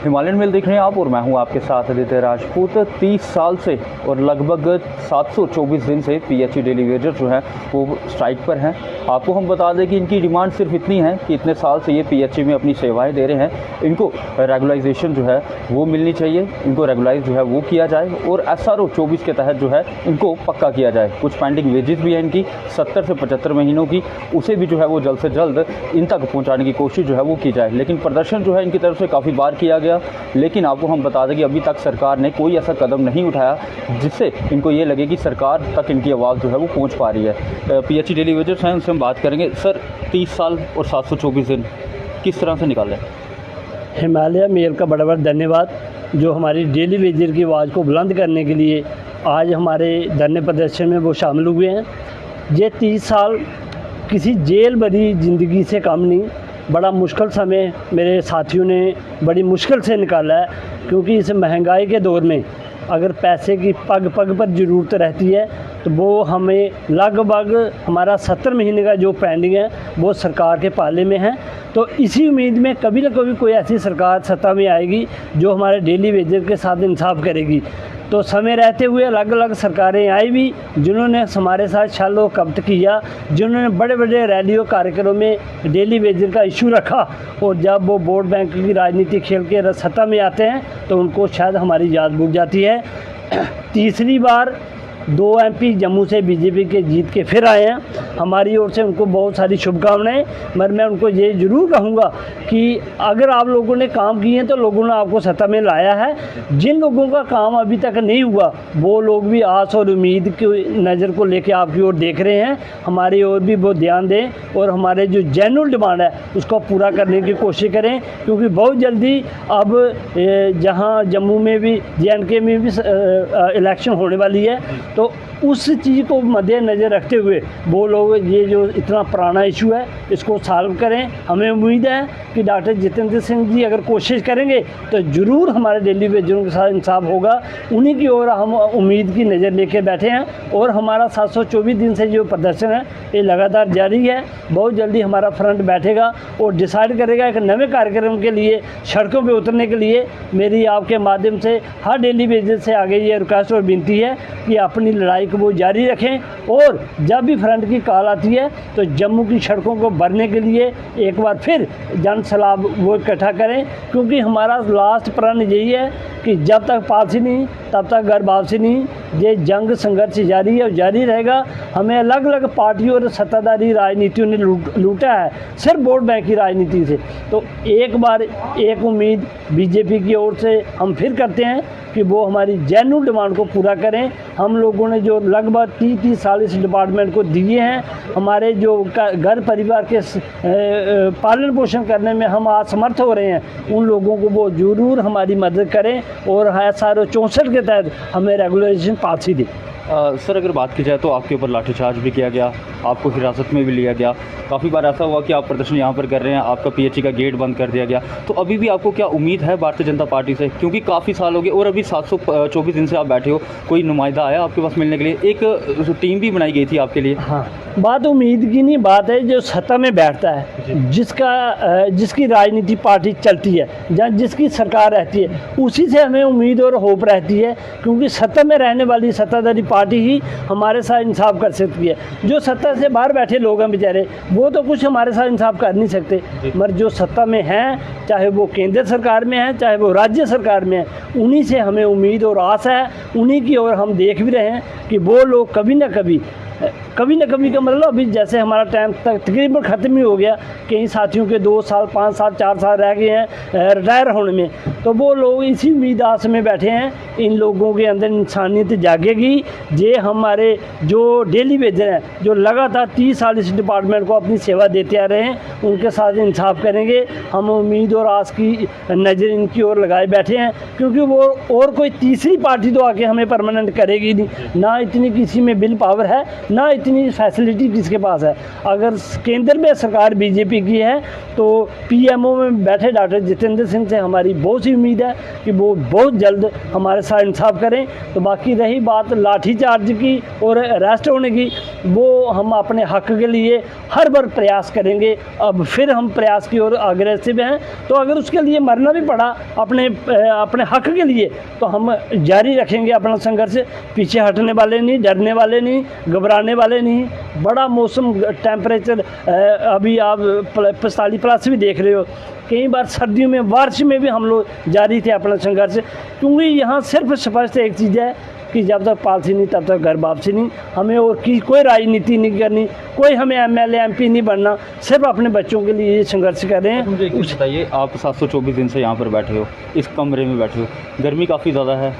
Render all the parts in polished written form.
Himalayan mail देख रहे हैं आप और मैं हूं आपके साथ आदित्य राजपूत। 30 साल से और लगभग 724 दिन से पीएचई डेली वेजर जो है वो स्ट्राइक पर हैं। आपको हम बता दें कि इनकी डिमांड सिर्फ इतनी है कि इतने साल से ये पीएचई में अपनी सेवाएं दे रहे हैं, इनको रेगुलाइजेशन जो है वो मिलनी चाहिए, इनको रेगुलाइज जो है वो किया जाए और SRO 24 के तहत जो है इनको पक्का किया जाए। कुछ पेंडिंग वेजेस भी हैं इनकी 70 से 75 महीनों की, उसे भी जो है वो जल्द से जल्द इन तक पहुँचाने की कोशिश जो है वो की जाए। लेकिन प्रदर्शन जो है इनकी तरफ से काफ़ी बार किया गया, लेकिन आपको हम बता दें कि अभी तक सरकार ने कोई ऐसा कदम नहीं उठाया जिससे इनको ये लगे कि सरकार तक इनकी आवाज़ जो है वो पहुंच पा रही है। पीएचई डेली वेजर्स हैं, उनसे हम बात करेंगे। सर, 30 साल और 724 दिन किस तरह से निकाले? हिमालय मेल का बड़ा बड़ा धन्यवाद, जो हमारी डेली वेजर की आवाज़ को बुलंद करने के लिए आज हमारे धरने प्रदर्शन में वो शामिल हुए हैं। ये 30 साल किसी जेल भरी ज़िंदगी से कम नहीं, बड़ा मुश्किल समय मेरे साथियों ने बड़ी मुश्किल से निकाला है, क्योंकि इस महंगाई के दौर में अगर पैसे की पग पग पर ज़रूरत रहती है तो वो हमें लगभग हमारा 70 महीने का जो पेंडिंग है वो सरकार के पाले में है। तो इसी उम्मीद में कभी ना कभी कोई ऐसी सरकार सत्ता में आएगी जो हमारे डेली वेजर के साथ इंसाफ करेगी। तो समय रहते हुए अलग अलग सरकारें आई भी, जिन्होंने हमारे साथ छल कपट किया, जिन्होंने बड़े बड़े रैलियों कार्यक्रमों में डेली वेजर का इशू रखा, और जब वो वोट बैंक की राजनीति खेल के सत्ता में आते हैं तो उनको शायद हमारी याद भूल जाती है। तीसरी बार 2 MP जम्मू से बीजेपी के जीत के फिर आए हैं। हमारी ओर से उनको बहुत सारी शुभकामनाएं, मगर मैं उनको ये ज़रूर कहूँगा कि अगर आप लोगों ने काम किए हैं तो लोगों ने आपको सत्ता में लाया है। जिन लोगों का काम अभी तक नहीं हुआ वो लोग भी आस और उम्मीद की नज़र को लेकर आपकी ओर देख रहे हैं। हमारी ओर भी वो ध्यान दें और हमारे जो जेन्युइन डिमांड है उसको पूरा करने की कोशिश करें, क्योंकि बहुत जल्दी अब जहाँ जम्मू में भी JNK में भी इलेक्शन होने वाली है, तो उस चीज़ को मद्देनज़र रखते हुए वो लोग ये जो इतना पुराना इशू है इसको सॉल्व करें। हमें उम्मीद है कि डॉक्टर जितेंद्र सिंह जी अगर कोशिश करेंगे तो ज़रूर हमारे डेली वेजरों के साथ इंसाफ होगा। उन्हीं की ओर हम उम्मीद की नज़र लेके बैठे हैं और हमारा 724 दिन से जो प्रदर्शन है ये लगातार जारी है। बहुत जल्दी हमारा फ्रंट बैठेगा और डिसाइड करेगा एक नए कार्यक्रम के लिए सड़कों पर उतरने के लिए। मेरी आपके माध्यम से हर डेली वेजर से आगे ये रिक्वेस्ट और विनती है कि अपनी लड़ाई को वो जारी रखें, और जब भी फ्रंट की कॉल आती है तो जम्मू की सड़कों को भरने के लिए एक बार फिर जन सलाब वो इकट्ठा करें, क्योंकि हमारा लास्ट प्रण यही है कि जब तक पालसी नहीं तब तक घर वापसी नहीं। ये जंग संघर्ष जारी है और जारी रहेगा। हमें अलग अलग पार्टियों और सत्ताधारी राजनीतियों ने लूटा है सिर्फ वोट बैंक की राजनीति से। तो एक बार एक उम्मीद बीजेपी की ओर से हम फिर करते हैं कि वो हमारी जेन्युइन डिमांड को पूरा करें। हम लोगों ने जो लगभग 30 साल इस डिपार्टमेंट को दिए हैं, हमारे जो घर परिवार के पालन पोषण करने में हम असमर्थ हो रहे हैं, उन लोगों को वो ज़रूर हमारी मदद करें और SRO 64 के तहत हमें रेगुलेशन पास ही दें। सर, अगर बात की जाए तो आपके ऊपर लाठीचार्ज भी किया गया, आपको हिरासत में भी लिया गया। काफ़ी बार ऐसा हुआ कि आप प्रदर्शन यहाँ पर कर रहे हैं, आपका पीएचई का गेट बंद कर दिया गया। तो अभी भी आपको क्या उम्मीद है भारतीय जनता पार्टी से, क्योंकि काफ़ी साल हो गए और अभी 724 दिन से आप बैठे हो, कोई नुमाइंदा आया आपके पास मिलने के लिए? एक टीम भी बनाई गई थी आपके लिए। हाँ, बात उम्मीद की नहीं, बात है जो सत्ता में बैठता है, जिसकी राजनीति पार्टी चलती है या जिसकी सरकार रहती है, उसी से हमें उम्मीद और होप रहती है, क्योंकि सत्ता में रहने वाली सत्ताधारी पार्टी ही हमारे साथ इंसाफ कर सकती है। जो सत्ता से बाहर बैठे लोग हैं बेचारे, वो तो कुछ हमारे साथ इंसाफ कर नहीं सकते, मगर जो सत्ता में हैं, चाहे वो केंद्र सरकार में है चाहे वो राज्य सरकार में है, उन्हीं से हमें उम्मीद और आस है। उन्हीं की ओर हम देख भी रहे हैं कि वो लोग कभी ना कभी का मतलब अभी जैसे हमारा टाइम तक तकरीबन ख़त्म ही हो गया, कई साथियों के 2 साल 5 साल 4 साल रह गए हैं रिटायर होने में, तो वो लोग इसी उम्मीद आस में बैठे हैं। इन लोगों के अंदर इंसानियत जागेगी। ये हमारे जो डेली वेजर हैं, जो लगातार 30 साल इस डिपार्टमेंट को अपनी सेवा देते आ रहे हैं, उनके साथ इंसाफ करेंगे। हम उम्मीद और आस की नज़र इनकी ओर लगाए बैठे हैं, क्योंकि वो और कोई तीसरी पार्टी तो आके हमें परमानेंट करेगी नहीं। ना इतनी किसी में बिल पावर है, ना इतनी फैसिलिटी किसके पास है? अगर केंद्र में सरकार बीजेपी की है तो पीएमओ में बैठे डॉक्टर जितेंद्र सिंह से हमारी बहुत सी उम्मीद है कि वो बहुत जल्द हमारे साथ इंसाफ करें। तो बाकी रही बात लाठीचार्ज की और अरेस्ट होने की, वो हम अपने हक के लिए हर बार प्रयास करेंगे। अब फिर हम प्रयास की ओर अग्रेसिव हैं, तो अगर उसके लिए मरना भी पड़ा अपने हक के लिए तो हम जारी रखेंगे अपना संघर्ष। पीछे हटने वाले नहीं, डरने वाले नहीं, घबराने वाले नहीं। बड़ा मौसम टेम्परेचर अभी आप 45+ भी देख रहे हो। कई बार सर्दियों में, बारिश में भी हम लोग जारी थे अपना संघर्ष, क्योंकि यहाँ सिर्फ स्पष्ट एक चीज़ है कि जब तक पॉलिसी नहीं तब तक घर वापसी नहीं। हमें और की कोई राजनीति नहीं करनी, कोई हमें एमएलए एमपी नहीं बनना, सिर्फ अपने बच्चों के लिए ये संघर्ष कर रहे हैं। मुझे एक चीज़ बताइए, आप 724 दिन से यहाँ पर बैठे हो, इस कमरे में बैठे हो, गर्मी काफ़ी ज़्यादा है,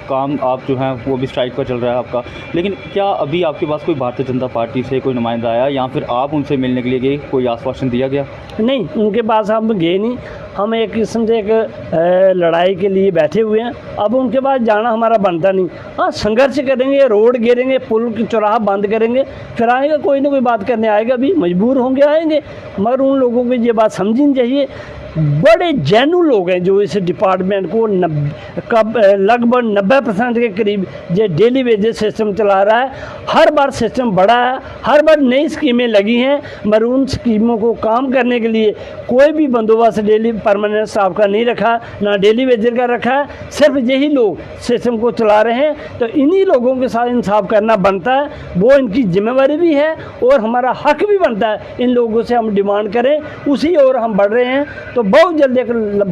काम आप जो हैं वो भी स्ट्राइक पर चल रहा है आपका, लेकिन क्या अभी आपके पास कोई भारतीय जनता पार्टी से कोई नुमाइंदा आया या फिर आप उनसे मिलने के लिए गए, कोई आश्वासन दिया गया? नहीं, उनके पास हम गए नहीं। हम एक किस्म से एक लड़ाई के लिए बैठे हुए हैं। अब उनके पास जाना हमारा बनता नहीं। हाँ, संघर्ष करेंगे, रोड घेरेंगे, पुल की चौराहा बंद करेंगे, फिर आएगा कोई ना कोई बात करने आएगा भी, मजबूर होंगे आएंगे। मगर उन लोगों को ये बात समझनी चाहिए, बड़े जेन्युइन लोग हैं जो इस डिपार्टमेंट को लगभग 90% के करीब ये डेली वेजेस सिस्टम चला रहा है। हर बार सिस्टम बढ़ा है, हर बार नई स्कीमें लगी हैं, मगर उन स्कीमों को काम करने के लिए कोई भी बंदोबस्त डेली परमानेंट स्टाफ का नहीं रखा, ना डेली वेजर का रखा है। सिर्फ यही लोग सिस्टम को चला रहे हैं। तो इन्हीं लोगों के साथ इंसाफ करना बनता है, वो इनकी जिम्मेवारी भी है और हमारा हक भी बनता है। इन लोगों से हम डिमांड करें, उसी ओर हम बढ़ रहे हैं। तो बहुत जल्दी एक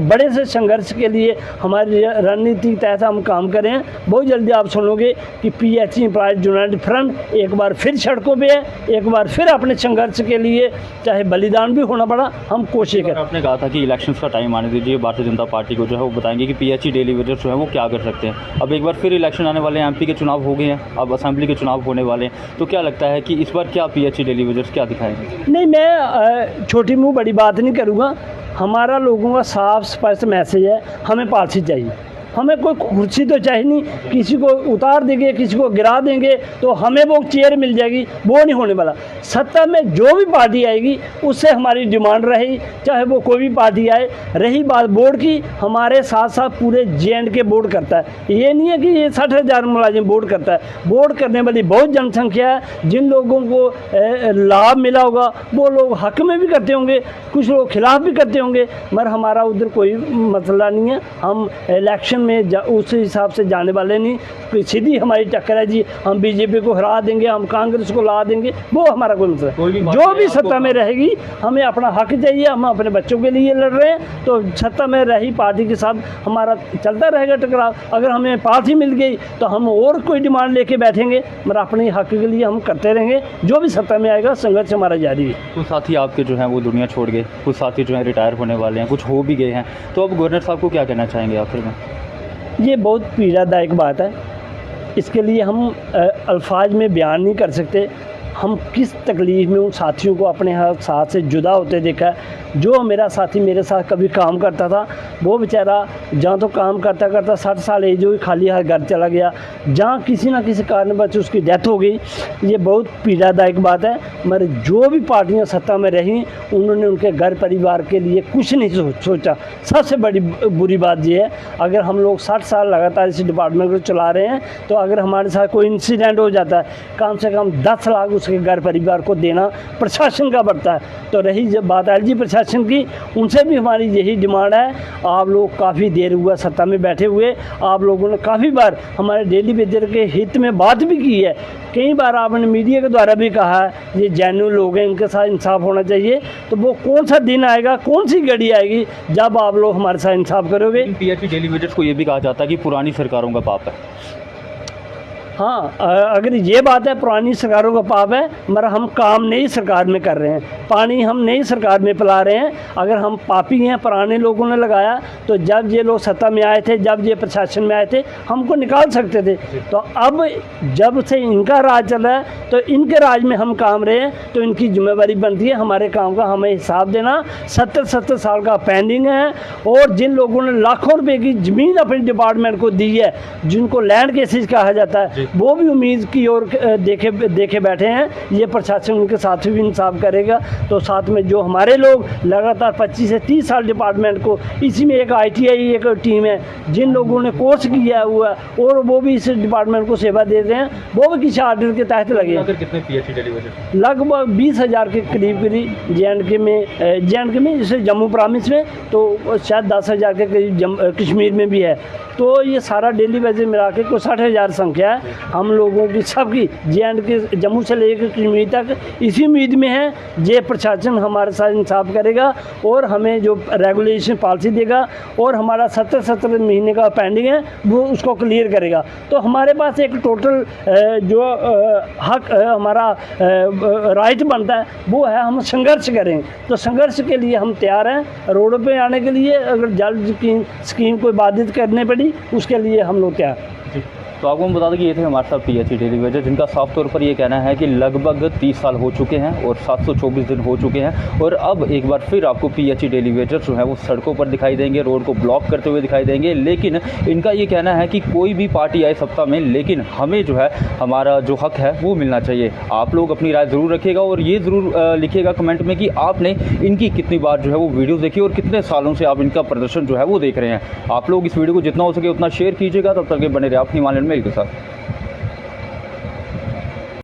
बड़े से संघर्ष के लिए हमारी रणनीति के तहत हम काम करें। बहुत जल्दी आप सुनोगे कि PHE एम्प्लॉयज यूनाइटेड फ्रंट एक बार फिर सड़कों पे है, एक बार फिर अपने संघर्ष के लिए चाहे बलिदान भी होना पड़ा, हम कोशिश करें। आपने कहा था कि इलेक्शंस का टाइम आने दीजिए, भारतीय जनता पार्टी को जो है वो बताएंगे कि PHE डेली वेजर्स जो है वो क्या कर सकते हैं। अब एक बार फिर इलेक्शन आने वाले हैं, MP के चुनाव हो गए हैं, अब असेंबली के चुनाव होने वाले हैं, तो क्या लगता है कि इस बार क्या PHE डेली वेजर्स क्या दिखाएंगे? नहीं, मैं छोटी मुँह बड़ी बात नहीं करूँगा। हमारा लोगों का साफ स्पष्ट मैसेज है, हमें पॉलिसी चाहिए। हमें कोई कुर्सी तो चाहिए नहीं, किसी को उतार देंगे, किसी को गिरा देंगे तो हमें वो चेयर मिल जाएगी, वो नहीं होने वाला। सत्ता में जो भी पार्टी आएगी उससे हमारी डिमांड रही, चाहे वो कोई भी पार्टी आए। रही बात बोर्ड की, हमारे साथ साथ पूरे J&K बोर्ड करता है। ये नहीं है कि ये 60,000 मुलाजिम बोर्ड करता है। बोर्ड करने वाली बहुत जनसंख्या है। जिन लोगों को लाभ मिला होगा वो लोग हक में भी करते होंगे, कुछ लोग खिलाफ भी करते होंगे, मगर हमारा उधर कोई मसला नहीं है। हम इलेक्शन में उस हिसाब से जाने वाले नहीं। कोई सीधी हमारी टक्कर है जी, हम बीजेपी को हरा देंगे, हम कांग्रेस को ला देंगे, वो हमारा कोई मसला नहीं। जो भी सत्ता में रहेगी हमें अपना हक चाहिए, हम अपने बच्चों के लिए लड़ रहे हैं। तो सत्ता में रही पार्टी के साथ हमारा चलता रहेगा टकराव। अगर हमें पार्टी मिल गई तो हम और कोई डिमांड लेके बैठेंगे, मगर अपने हक के लिए हम करते रहेंगे। जो भी सत्ता में आएगा संघर्ष हमारा जारी है। कुछ साथी आपके जो हैं वो दुनिया छोड़ गए, कुछ साथी जो हैं रिटायर होने वाले हैं, कुछ हो भी गए हैं, तो अब गवर्नर साहब को क्या कहना चाहेंगे आखिर में? ये बहुत पीड़ादायक बात है। इसके लिए हम अल्फाज में बयान नहीं कर सकते। हम किस तकलीफ़ में उन साथियों को अपने साथ से जुदा होते देखा है। जो मेरा साथी मेरे साथ कभी काम करता था, वो बेचारा जहाँ तो काम करता करता 60 साल एज हुई, खाली हाथ घर चला गया। जहाँ किसी ना किसी कारणवश उसकी डेथ हो गई। ये बहुत पीड़ादायक बात है। मगर जो भी पार्टियां सत्ता में रहीं उन्होंने उनके घर परिवार के लिए कुछ नहीं सोचा। सबसे बड़ी बुरी बात ये है, अगर हम लोग 60 साल लगातार इस डिपार्टमेंट को चला रहे हैं, तो अगर हमारे साथ कोई इंसिडेंट हो जाता है, कम से कम 10 लाख उसके घर परिवार को देना प्रशासन का बढ़ता है। तो रही जब बात LG प्रशासन की, उनसे भी हमारी यही डिमांड है। आप लोग काफ़ी देर हुआ सत्ता में बैठे हुए, आप लोगों ने काफ़ी बार हमारे डेली वेजर के हित में बात भी की है। कई बार आपने मीडिया के द्वारा भी कहा है ये जेन्युइन लोग हैं, इनके साथ इंसाफ होना चाहिए। तो वो कौन सा दिन आएगा, कौन सी घड़ी आएगी जब आप लोग हमारे साथ इंसाफ करोगे? PHE डेली वेजर्स को ये भी कहा जाता है कि पुरानी सरकारों का पाप है। हाँ, अगर ये बात है पुरानी सरकारों का पाप है, मगर हम काम नई सरकार में कर रहे हैं, पानी हम नई सरकार में पिला रहे हैं। अगर हम पापी हैं, पुराने लोगों ने लगाया, तो जब ये लोग सत्ता में आए थे, जब ये प्रशासन में आए थे, हमको निकाल सकते थे। तो अब जब से इनका राज चल रहा है, तो इनके राज में हम काम रहे हैं, तो इनकी जिम्मेवारी बनती है हमारे काम का हमें हिसाब देना। 70 साल का पेंडिंग है। और जिन लोगों ने लाखों रुपए की ज़मीन अपने डिपार्टमेंट को दी है, जिनको लैंड केसेस कहा जाता है, वो भी उम्मीद की ओर देखे बैठे हैं। ये प्रशासन उनके साथ भी इंसाफ करेगा। तो साथ में जो हमारे लोग लगातार 25 से 30 साल डिपार्टमेंट को, इसी में एक ITI एक टीम है जिन लोगों ने कोर्स किया हुआ है और वो भी इस डिपार्टमेंट को सेवा दे रहे हैं, वो भी किसी ऑर्डर के तहत लगे हैं। कितने PHE डेलीवेटर? लगभग 20,000 के करीब JNK में, जैसे जम्मू प्रामिस में तो शायद 10,000 के करीब कश्मीर में भी है। तो ये सारा डेली वेजेस मिला के कोई 60,000 संख्या है हम लोगों की, सबकी JNK जम्मू से लेकर कश्मीर तक इसी उम्मीद में है ये प्रशासन हमारे साथ इंसाफ करेगा और हमें जो रेगुलेशन पॉलिसी देगा और हमारा 70 महीने का पेंडिंग है वो उसको क्लियर करेगा। तो हमारे पास एक टोटल जो हक हमारा राइट बनता है वो है हम संघर्ष करें। तो संघर्ष के लिए हम तैयार हैं रोडों पे आने के लिए। अगर जल्द स्कीम कोई बाधित करने पड़ी उसके लिए हम लोग तैयार हैं। तो आपको हम बता दें कि ये थे हमारे साथ PHE डेलीवेटर जिनका साफ तौर पर ये कहना है कि लगभग 30 साल हो चुके हैं और 724 दिन हो चुके हैं और अब एक बार फिर आपको PHE डेलीवेटर जो है वो सड़कों पर दिखाई देंगे, रोड को ब्लॉक करते हुए दिखाई देंगे। लेकिन इनका ये कहना है कि कोई भी पार्टी आए सत्ता में, लेकिन हमें जो है हमारा जो हक है वो मिलना चाहिए। आप लोग अपनी राय ज़रूर रखिएगा और ये ज़रूर लिखिएगा कमेंट में कि आपने इनकी कितनी बार जो है वो वीडियो देखी और कितने सालों से आप इनका प्रदर्शन जो है वो देख रहे हैं। आप लोग इस वीडियो को जितना हो सके उतना शेयर कीजिएगा। तब तक बने रहे आप हिमालयन मेल के साथ।